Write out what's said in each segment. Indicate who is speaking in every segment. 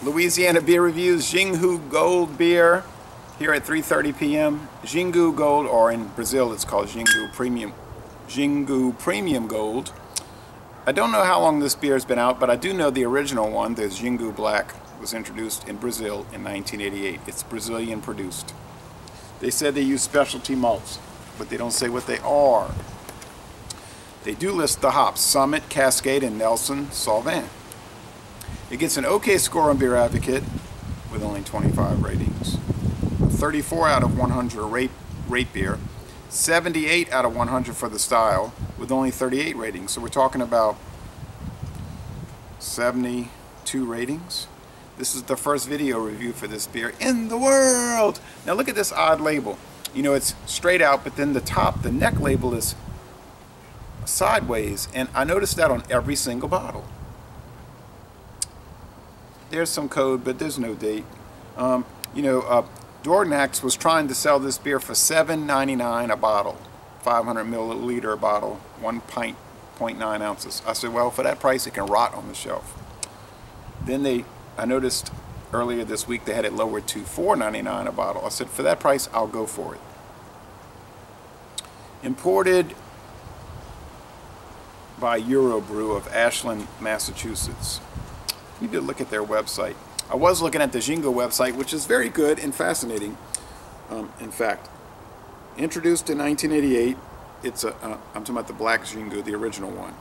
Speaker 1: Louisiana beer reviews. Xingu Gold beer here at 3:30 p.m. Xingu Gold, or in Brazil it's called Xingu Premium. Xingu Premium Gold. I don't know how long this beer has been out, but I do know the original one, the Xingu Black, was introduced in Brazil in 1988. It's Brazilian produced. They said they use specialty malts, but they don't say what they are. They do list the hops: Summit, Cascade, and Nelson Sauvin. It gets an okay score on Beer Advocate with only 25 ratings. A 34 out of 100 rate beer. 78 out of 100 for the style with only 38 ratings. So we're talking about 72 ratings. This is the first video review for this beer in the world. Now look at this odd label. You know, it's straight out, but then the top, the neck label is sideways, and I noticed that on every single bottle. There's some code, but there's no date. Dornax was trying to sell this beer for $7.99 a bottle, 500 milliliter bottle, 1 pint, 0.9 ounces. I said, well, for that price, it can rot on the shelf. Then I noticed earlier this week they had it lowered to $4.99 a bottle. I said, for that price, I'll go for it. Imported by Eurobrew of Ashland, Massachusetts. You need to look at their website. I was looking at the Xingu website, which is very good and fascinating. In fact, introduced in 1988, I'm talking about the black Xingu, the original one.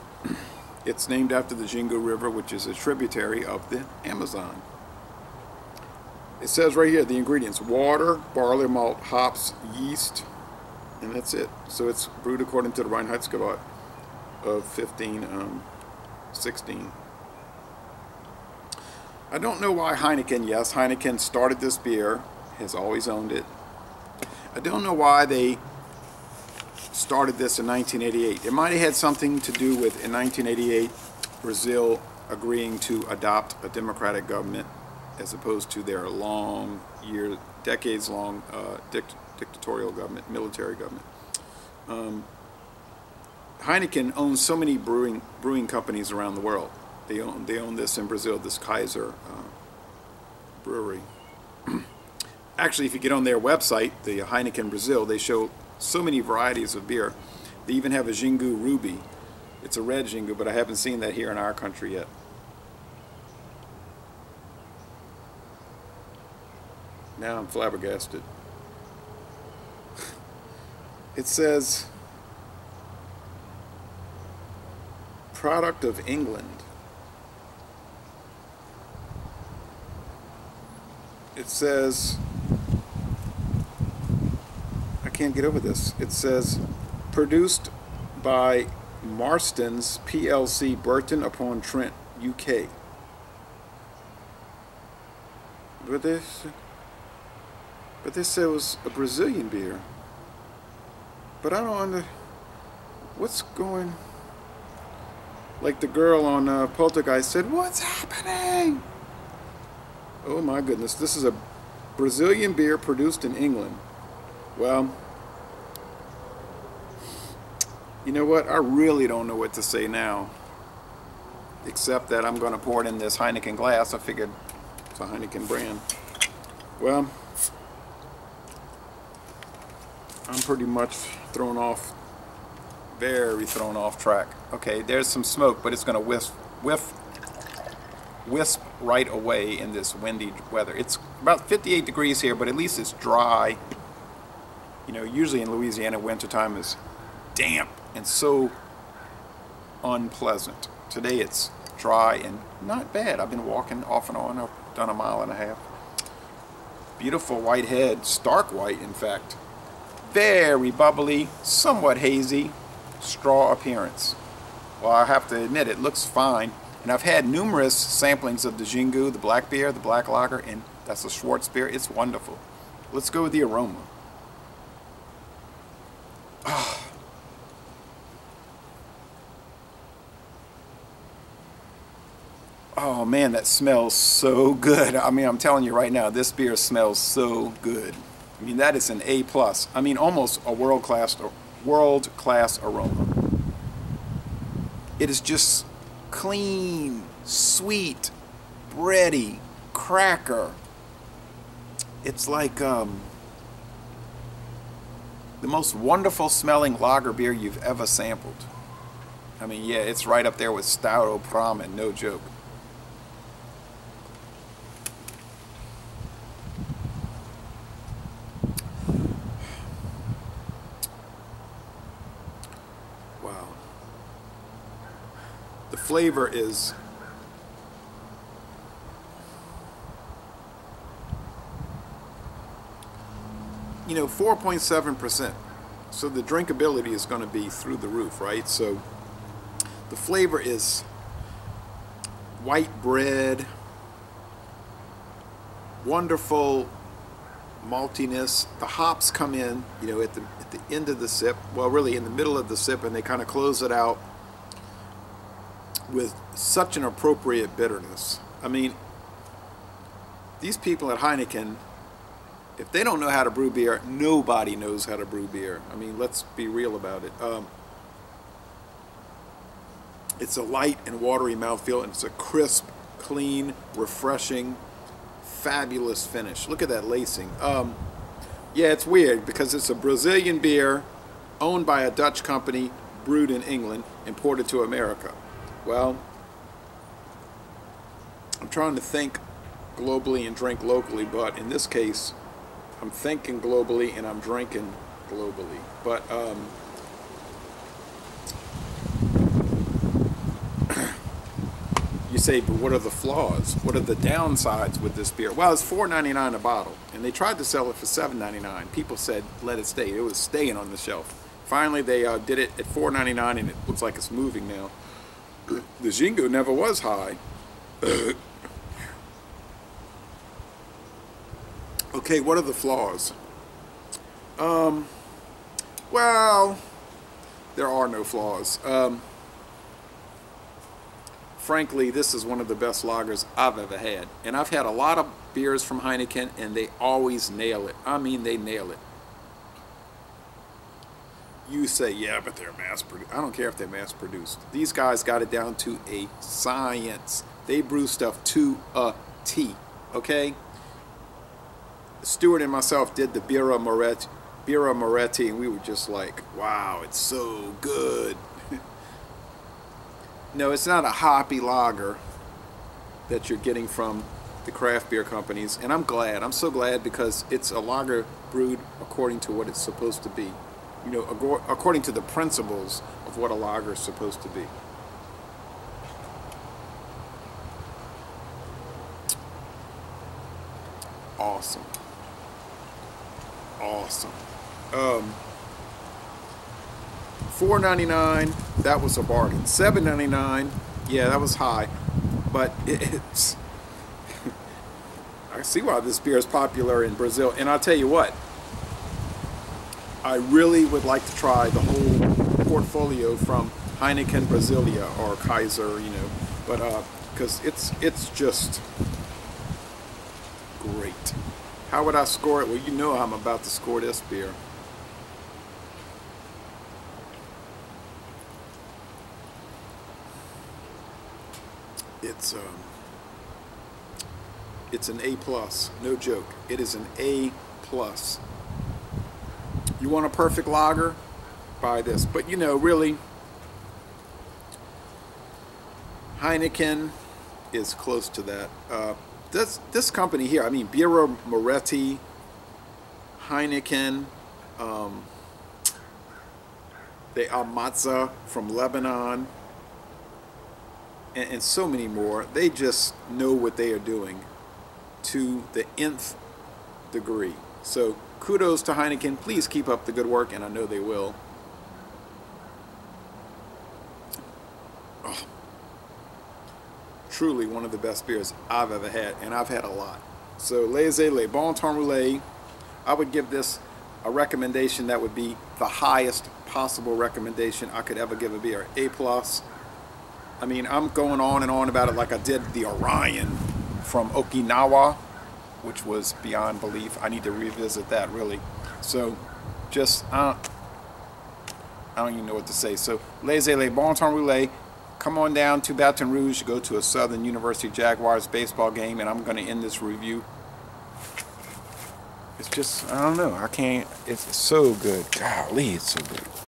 Speaker 1: It's named after the Xingu River, which is a tributary of the Amazon. It says right here the ingredients: water, barley malt, hops, yeast, and that's it. So it's brewed according to the Reinheitsgebot of 1516. I don't know why Heineken, yes, Heineken started this beer, has always owned it. I don't know why they started this in 1988. It might have had something to do with, in 1988, Brazil agreeing to adopt a democratic government as opposed to their decades-long dictatorial government, military government. Heineken owns so many brewing companies around the world. They own this in Brazil, this Kaiser brewery. Actually, if you get on their website, the Heineken Brazil, they show so many varieties of beer. They even have a Xingu Ruby. It's a red Xingu, but I haven't seen that here in our country yet. Now I'm flabbergasted. It says, product of England. It says, I can't get over this. It says, produced by Marston's PLC, Burton upon Trent, UK. But this said it was a Brazilian beer. But I don't what's going. Like the girl on Poltergeist said, "What's happening?" Oh my goodness, this is a Brazilian beer produced in England. Well, you know what? I really don't know what to say now. Except that I'm going to pour it in this Heineken glass. I figured it's a Heineken brand. Well, I'm pretty much thrown off, very thrown off track. Okay, there's some smoke, but it's going to wisp right away in this windy weather. It's about 58 degrees here, but at least it's dry. You know, usually in Louisiana, wintertime is damp and so unpleasant. Today it's dry and not bad. I've been walking off and on. I've done a mile and a half. Beautiful white head, stark white in fact. Very bubbly, somewhat hazy, straw appearance. Well, I have to admit, it looks fine. And I've had numerous samplings of the Xingu, the black beer, the black lager, and that's a Schwartz beer. It's wonderful. Let's go with the aroma. Oh man, that smells so good. I mean, I'm telling you right now, this beer smells so good. I mean, that is an A+. I mean, almost a world-class aroma. It is just clean, sweet, bready, cracker. It's like the most wonderful smelling lager beer you've ever sampled. I mean, yeah, it's right up there with Stout or Brahmin, no joke. Wow. The flavor is you know, 4.7%. So the drinkability is going to be through the roof, right? So the flavor is white bread, wonderful maltiness. The hops come in, you know, at the end of the sip, well, really in the middle of the sip, and they kind of close it out with such an appropriate bitterness. I mean, these people at Heineken, if they don't know how to brew beer, nobody knows how to brew beer. I mean, let's be real about it. It's a light and watery mouthfeel, and it's a crisp, clean, refreshing, fabulous finish. Look at that lacing. Yeah, it's weird because it's a Brazilian beer owned by a Dutch company, brewed in England, imported to America. Well, I'm trying to think globally and drink locally, but in this case, I'm thinking globally and I'm drinking globally. But you say, but what are the flaws? What are the downsides with this beer? Well, it's $4.99 a bottle, and they tried to sell it for $7.99. People said, let it stay. It was staying on the shelf. Finally, they did it at $4.99, and it looks like it's moving now. The Xingu never was high. Okay, what are the flaws? Well, there are no flaws. Frankly, this is one of the best lagers I've ever had. And I've had a lot of beers from Heineken, and they always nail it. I mean, they nail it. You say, yeah, but they're mass-produced. I don't care if they're mass-produced. These guys got it down to a science. They brew stuff to a T, okay? Stuart and myself did the Birra Moretti, and we were just like, wow, it's so good. No, it's not a hoppy lager that you're getting from the craft beer companies, and I'm glad. I'm so glad, because it's a lager brewed according to what it's supposed to be. You know, according to the principles of what a lager is supposed to be. Awesome. Awesome. $4.99, that was a bargain. $7.99, yeah, that was high, but it's I see why this beer is popular in Brazil. And I'll tell you what, I really would like to try the whole portfolio from Heineken Brasilia or Kaiser, you know, but because it's just great. How would I score it? Well, you know how I'm about to score this beer. It's an A+, no joke. It is an A+. You want a perfect lager? Buy this. But you know, really, Heineken is close to that. This company here, I mean, Birra Moretti, Heineken, they are Matzah from Lebanon, and so many more. They just know what they are doing to the nth degree. So kudos to Heineken. Please keep up the good work, and I know they will. Oh, truly one of the best beers I've ever had, and I've had a lot. So Le Bon Temps Roulé, I would give this a recommendation that would be the highest possible recommendation I could ever give a beer. A+. I mean, I'm going on and on about it like I did the Orion from Okinawa, which was beyond belief. I need to revisit that, really. So, just, I don't even know what to say. So, Le Bon Temps Roulé, come on down to Baton Rouge to go to a Southern University Jaguars baseball game, and I'm going to end this review. It's just, I don't know, I can't, it's so good. Golly, it's so good.